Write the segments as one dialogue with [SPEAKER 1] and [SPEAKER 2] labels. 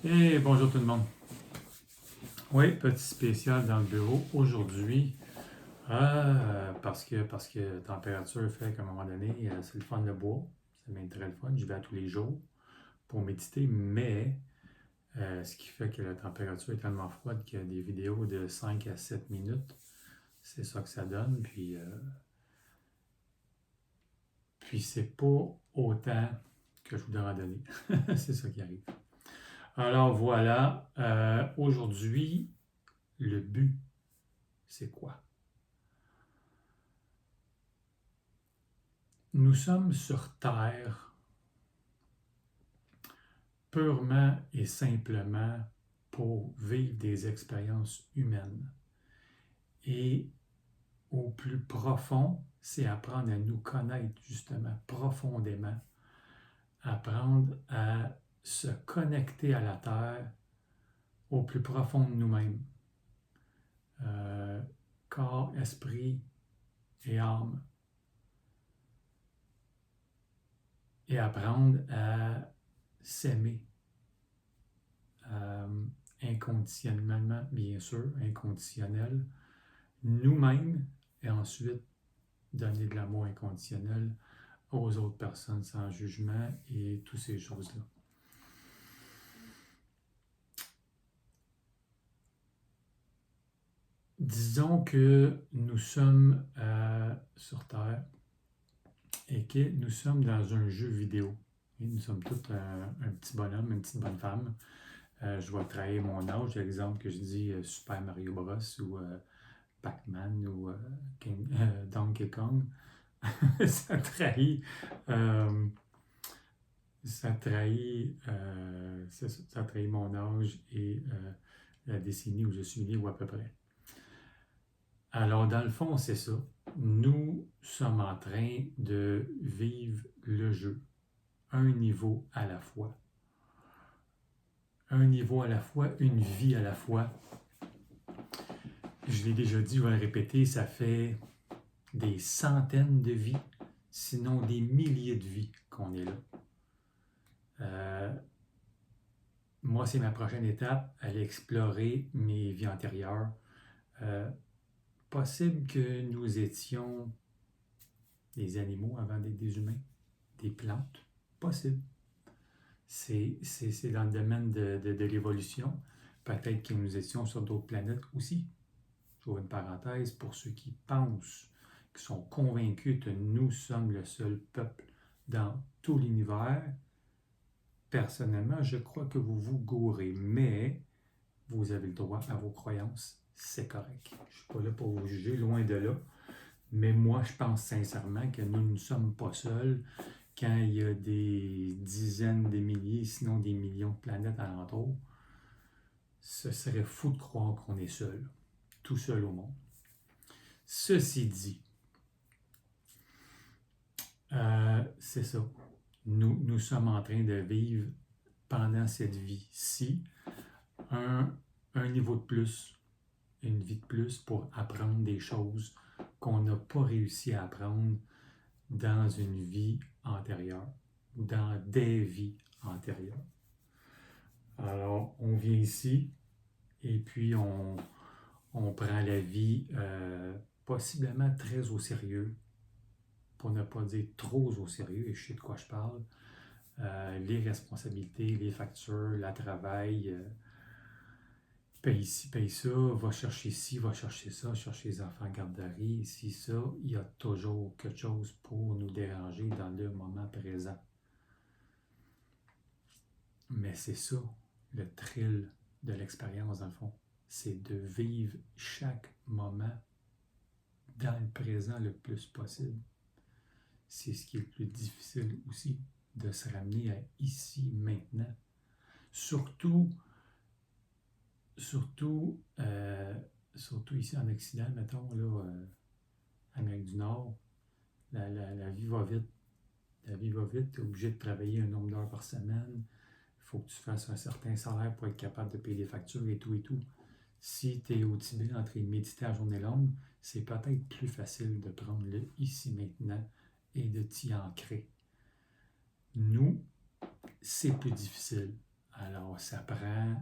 [SPEAKER 1] Et bonjour tout le monde. Oui, petit spécial dans le bureau aujourd'hui. Parce que la température fait qu'à un moment donné, c'est le fun de bois. C'est même très le fun. Je vais à tous les jours pour méditer, mais ce qui fait que la température est tellement froide qu'il y a des vidéos de 5 à 7 minutes. C'est ça que ça donne. Puis c'est pas autant que je voudrais en donner. C'est ça qui arrive. Alors voilà, aujourd'hui, le but, c'est quoi? Nous sommes sur Terre purement et simplement pour vivre des expériences humaines. Et au plus profond, c'est apprendre à nous connaître justement profondément, apprendre à se connecter à la Terre au plus profond de nous-mêmes, corps, esprit et âme, et apprendre à s'aimer inconditionnellement, bien sûr, inconditionnel, nous-mêmes, et ensuite donner de l'amour inconditionnel aux autres personnes sans jugement et toutes ces choses-là. Disons que nous sommes sur Terre et que nous sommes dans un jeu vidéo. Et nous sommes tous un petit bonhomme, une petite bonne femme. Je vais trahir mon âge, l'exemple que je dis Super Mario Bros. Ou Pac-Man ou Donkey Kong. ça trahit, euh, ça trahit, ça trahit mon âge et la décennie où je suis né ou à peu près. Alors dans le fond, c'est ça. Nous sommes en train de vivre le jeu, un niveau à la fois. Un niveau à la fois, une vie à la fois. Je l'ai déjà dit, je vais le répéter, ça fait des centaines de vies, sinon des milliers de vies qu'on est là. Moi, c'est ma prochaine étape, aller explorer mes vies antérieures. Possible que nous étions des animaux avant d'être des humains, des plantes. Possible. C'est dans le domaine de l'évolution. Peut-être que nous étions sur d'autres planètes aussi. J'ouvre une parenthèse pour ceux qui pensent, qui sont convaincus que nous sommes le seul peuple dans tout l'univers. Personnellement, je crois que vous vous gourrez, mais vous avez le droit à vos croyances, c'est correct. Je ne suis pas là pour vous juger, loin de là. Mais moi, je pense sincèrement que nous ne sommes pas seuls quand il y a des dizaines de milliers, sinon des millions de planètes alentour. Ce serait fou de croire qu'on est seul, tout seul au monde. Ceci dit, c'est ça. Nous sommes en train de vivre pendant cette vie-ci un niveau de plus, une vie de plus pour apprendre des choses qu'on n'a pas réussi à apprendre dans une vie antérieure ou dans des vies antérieures. Alors, on vient ici et puis on prend la vie possiblement très au sérieux, pour ne pas dire trop au sérieux, et je sais de quoi je parle. Les responsabilités, les factures, le travail, paye ci, paye ça, va chercher ci, va chercher ça, chercher les enfants en garderie, ici, ça. Il y a toujours quelque chose pour nous déranger dans le moment présent. Mais c'est ça, le thrill de l'expérience, dans le fond. C'est de vivre chaque moment dans le présent le plus possible. C'est ce qui est le plus difficile aussi, de se ramener à ici, maintenant. Surtout ici en Occident, mettons, là, Amérique du Nord, la vie va vite. La vie va vite, tu es obligé de travailler un nombre d'heures par semaine. Il faut que tu fasses un certain salaire pour être capable de payer les factures et tout et tout. Si tu es au Tibet en train de méditer à journée longue, c'est peut-être plus facile de prendre le ici maintenant et de t'y ancrer. Nous, c'est plus difficile. Alors, ça prend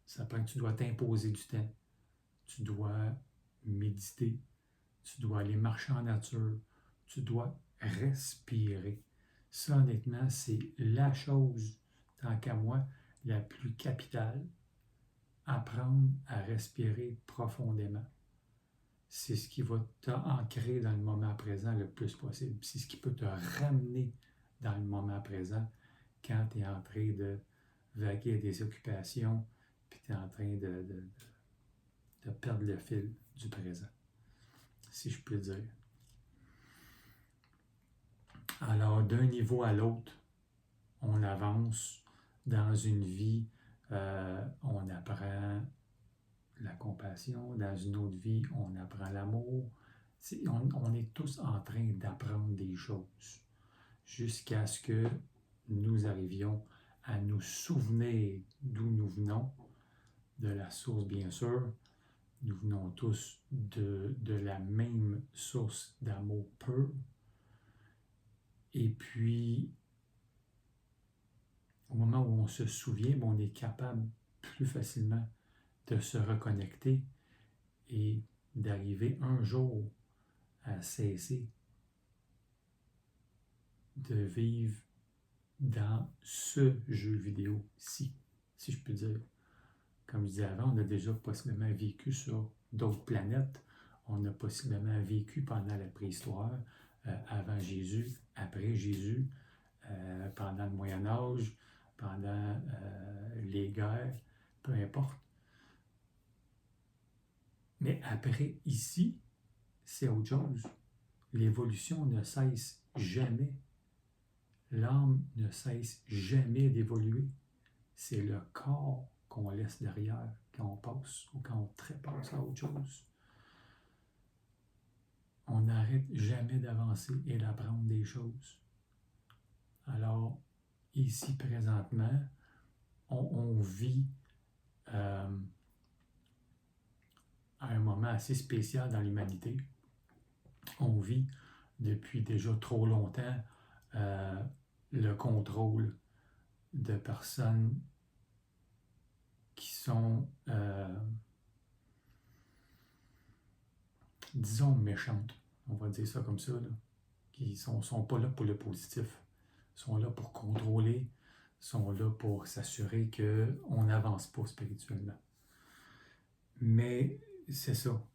[SPEAKER 1] que tu dois t'imposer du temps. Tu dois méditer. Tu dois aller marcher en nature. Tu dois respirer. Ça, honnêtement, c'est la chose, tant qu'à moi, la plus capitale. Apprendre à respirer profondément. C'est ce qui va t'ancrer dans le moment présent le plus possible. C'est ce qui peut te ramener dans le moment présent quand tu es en train de vaguer à des occupations puis tu es en train de perdre le fil du présent, si je peux dire. Alors, d'un niveau à l'autre, on avance dans une vie, on apprend la compassion, dans une autre vie, on apprend l'amour. On est tous en train d'apprendre des choses jusqu'à ce que nous arrivions à nous souvenir d'où nous venons, de la source bien sûr. Nous venons tous de la même source d'amour pur. Et puis, au moment où on se souvient, on est capable plus facilement de se reconnecter et d'arriver un jour à cesser de vivre dans ce jeu vidéo-ci, si je peux dire. Comme je disais avant, on a déjà possiblement vécu sur d'autres planètes. On a possiblement vécu pendant la préhistoire, avant Jésus, après Jésus, pendant le Moyen-Âge, pendant les guerres, peu importe. Mais après, ici, c'est autre chose. L'évolution ne cesse jamais. L'âme ne cesse jamais d'évoluer. C'est le corps qu'on laisse derrière quand on passe ou quand on trépasse à autre chose. On n'arrête jamais d'avancer et d'apprendre des choses. Alors, ici, présentement, on vit à un moment assez spécial dans l'humanité. On vit depuis déjà trop longtemps le contrôle de personnes qui sont, disons, méchantes. On va dire ça comme ça, là. Qui ne sont pas là pour le positif. Sont là pour contrôler, sont là pour s'assurer qu'on n'avance pas spirituellement. Mais c'est ça.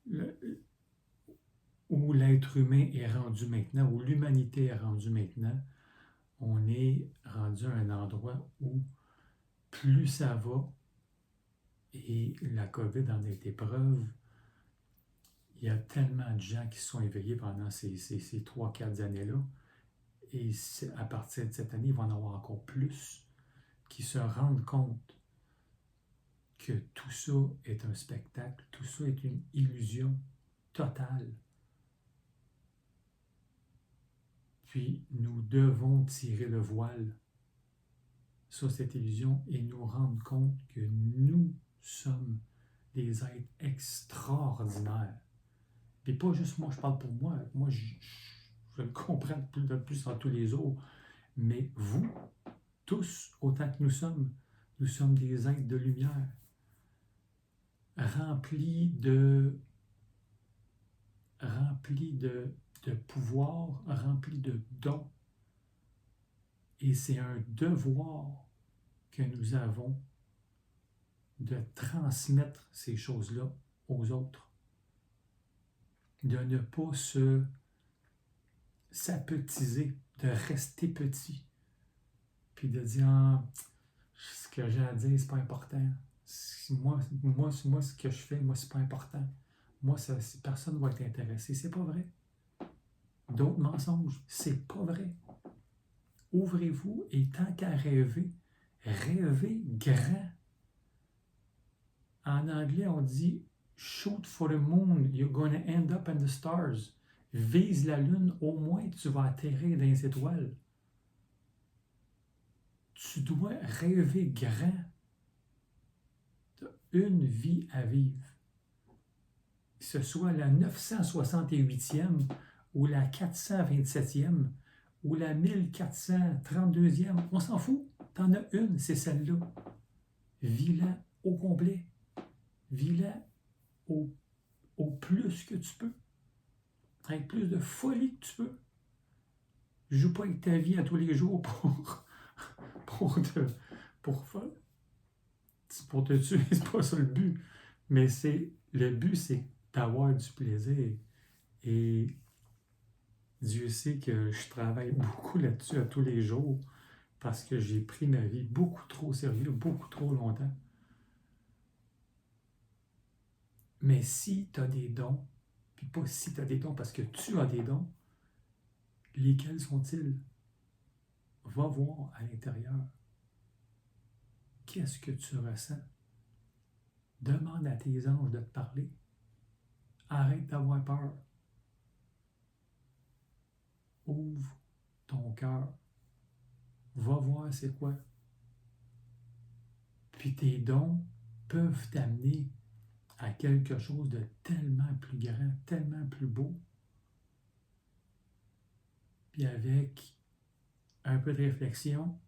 [SPEAKER 1] Où l'être humain est rendu maintenant, où l'humanité est rendue maintenant, on est rendu à un endroit où plus ça va, et la COVID en est épreuve, il y a tellement de gens qui se sont éveillés pendant ces 3-4 années-là, et à partir de cette année, il va en avoir encore plus qui se rendent compte que tout ça est un spectacle, tout ça est une illusion totale. Puis nous devons tirer le voile sur cette illusion et nous rendre compte que nous sommes des êtres extraordinaires. Et pas juste moi, je parle pour moi. Moi, je le comprends de plus en plus en tous les autres. Mais vous, tous, autant que nous sommes des êtres de lumière, remplis de pouvoir, remplis de dons. Et c'est un devoir que nous avons de transmettre ces choses-là aux autres. De ne pas s'apetiser, de rester petit. Puis de dire, ce que j'ai à dire, c'est pas important. Moi, ce que je fais, moi, c'est pas important. Moi, personne ne va être intéressé. C'est pas vrai. D'autres mensonges, c'est pas vrai. Ouvrez-vous et tant qu'à rêver, rêvez grand. En anglais, on dit « Shoot for the moon, you're gonna end up in the stars ». Vise la lune, au moins tu vas atterrir dans les étoiles. Tu dois rêver grand. Tu as une vie à vivre. Que ce soit la 968e ou la 427e ou la 1432e, on s'en fout. T'en as une, c'est celle-là. Vis-la au complet. Vis-la au plus que tu peux. Avec plus de folie que tu peux. Joue pas avec ta vie à tous les jours pour te tuer. C'est pas ça le but. Mais le but, c'est d'avoir du plaisir. Et Dieu sait que je travaille beaucoup là-dessus à tous les jours parce que j'ai pris ma vie beaucoup trop au sérieux, beaucoup trop longtemps. Mais si tu as des dons, puis pas si tu as des dons parce que tu as des dons, lesquels sont-ils? Va voir à l'intérieur. Qu'est-ce que tu ressens? Demande à tes anges de te parler. Arrête d'avoir peur. Ouvre ton cœur. Va voir c'est quoi. Puis tes dons peuvent t'amener à quelque chose de tellement plus grand, tellement plus beau. Puis avec un peu de réflexion,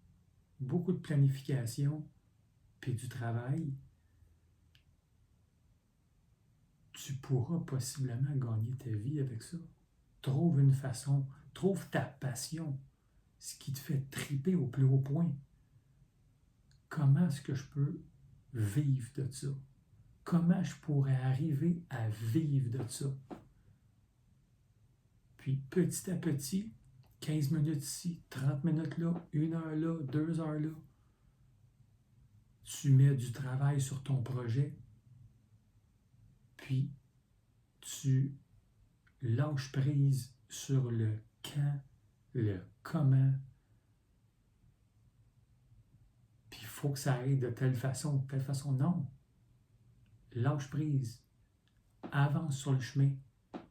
[SPEAKER 1] beaucoup de planification, puis du travail, tu pourras possiblement gagner ta vie avec ça. Trouve une façon, trouve ta passion, ce qui te fait triper au plus haut point. Comment est-ce que je peux vivre de ça? Comment je pourrais arriver à vivre de ça? Puis petit à petit, 15 minutes ici, 30 minutes là, 1 heure là, 2 heures là, tu mets du travail sur ton projet, puis tu lâches prise sur le quand, le comment, puis il faut que ça aille de telle façon, non. Lâche prise, avance sur le chemin,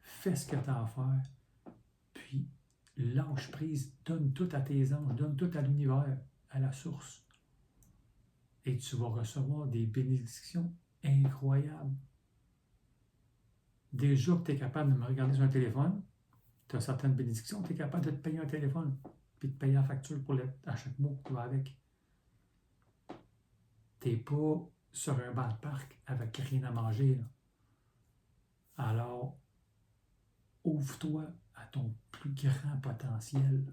[SPEAKER 1] fais ce que tu as à faire, puis lâche prise, donne tout à tes anges, donne tout à l'univers, à la source. Et tu vas recevoir des bénédictions incroyables. Déjà que tu es capable de me regarder sur un téléphone, tu as certaines bénédictions, tu es capable de te payer un téléphone, puis de payer la facture à chaque mois qui va avec. Tu n'es pas sur un banc de parc avec rien à manger. Là. Alors, ouvre-toi à ton plus grand potentiel.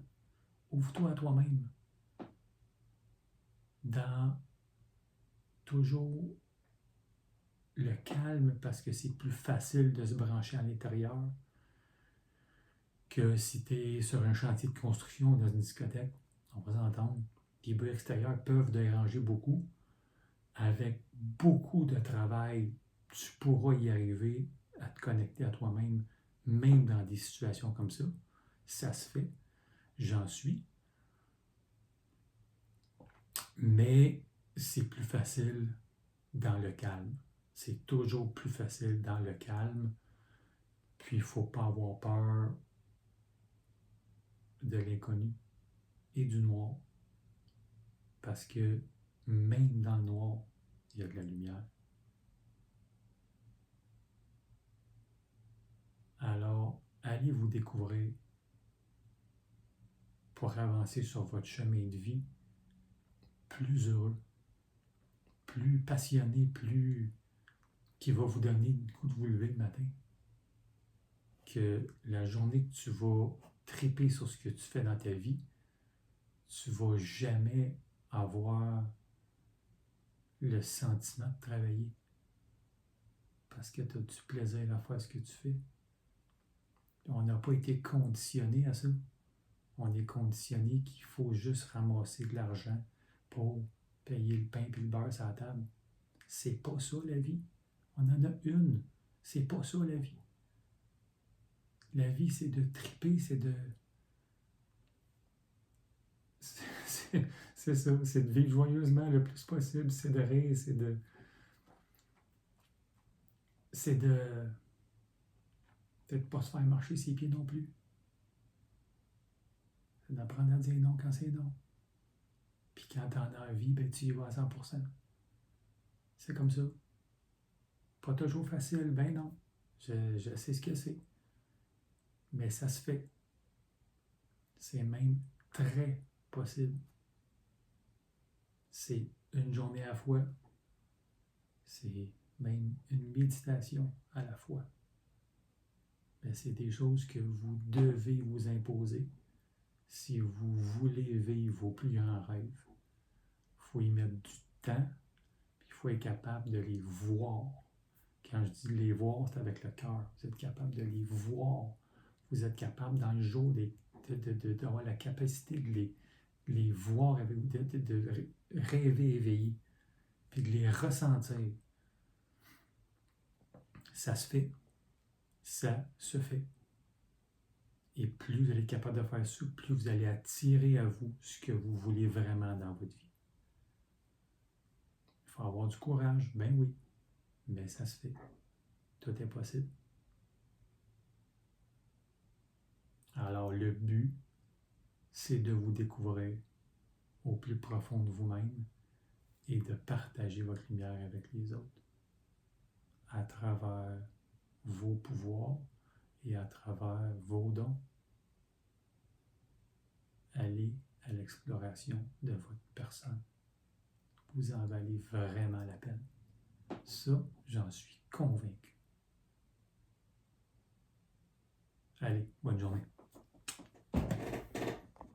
[SPEAKER 1] Ouvre-toi à toi-même. Dans toujours le calme, parce que c'est plus facile de se brancher à l'intérieur que si tu es sur un chantier de construction ou dans une discothèque. On va s'entendre. Les bruits extérieurs peuvent déranger beaucoup. Avec beaucoup de travail, tu pourras y arriver à te connecter à toi-même, même dans des situations comme ça. Ça se fait. J'en suis. Mais c'est plus facile dans le calme. C'est toujours plus facile dans le calme. Puis il ne faut pas avoir peur de l'inconnu et du noir. Parce que même dans le noir, il y a de la lumière. Alors, allez vous découvrir pour avancer sur votre chemin de vie plus heureux, plus passionné, qui va vous donner le goût de vous lever le matin. Que la journée que tu vas triper sur ce que tu fais dans ta vie, tu ne vas jamais avoir le sentiment de travailler. Parce que tu as du plaisir à faire ce que tu fais. On n'a pas été conditionné à ça. On est conditionné qu'il faut juste ramasser de l'argent pour payer le pain et le beurre sur la table. C'est pas ça la vie. On en a une. C'est pas ça la vie. La vie, c'est de triper, c'est de... C'est ça, c'est de vivre joyeusement le plus possible, c'est de rire, c'est de... Peut-être pas se faire marcher ses pieds non plus. C'est d'apprendre à dire non quand c'est non. Puis quand t'en as envie, ben tu y vas à 100%. C'est comme ça. Pas toujours facile, ben non. Je sais ce que c'est. Mais ça se fait. C'est même très possible. c'est une journée à la fois. C'est même une méditation à la fois. Mais c'est des choses que vous devez vous imposer si vous voulez vivre vos plus grands rêves. Il faut y mettre du temps, puis il faut être capable de les voir. Quand je dis les voir, c'est avec le cœur. Vous êtes capable de les voir. Vous êtes capable dans le jour d'avoir la capacité de les voir, de rêver éveillé, puis de les ressentir. Ça se fait. Ça se fait. Et plus vous allez être capable de faire ça, plus vous allez attirer à vous ce que vous voulez vraiment dans votre vie. Il faut avoir du courage, ben oui, mais ça se fait. Tout est possible. Alors le but, c'est de vous découvrir au plus profond de vous-même et de partager votre lumière avec les autres à travers vos pouvoirs et à travers vos dons. Allez à l'exploration de votre personne. Vous en valez vraiment la peine. Ça, j'en suis convaincu. Allez, bonne journée.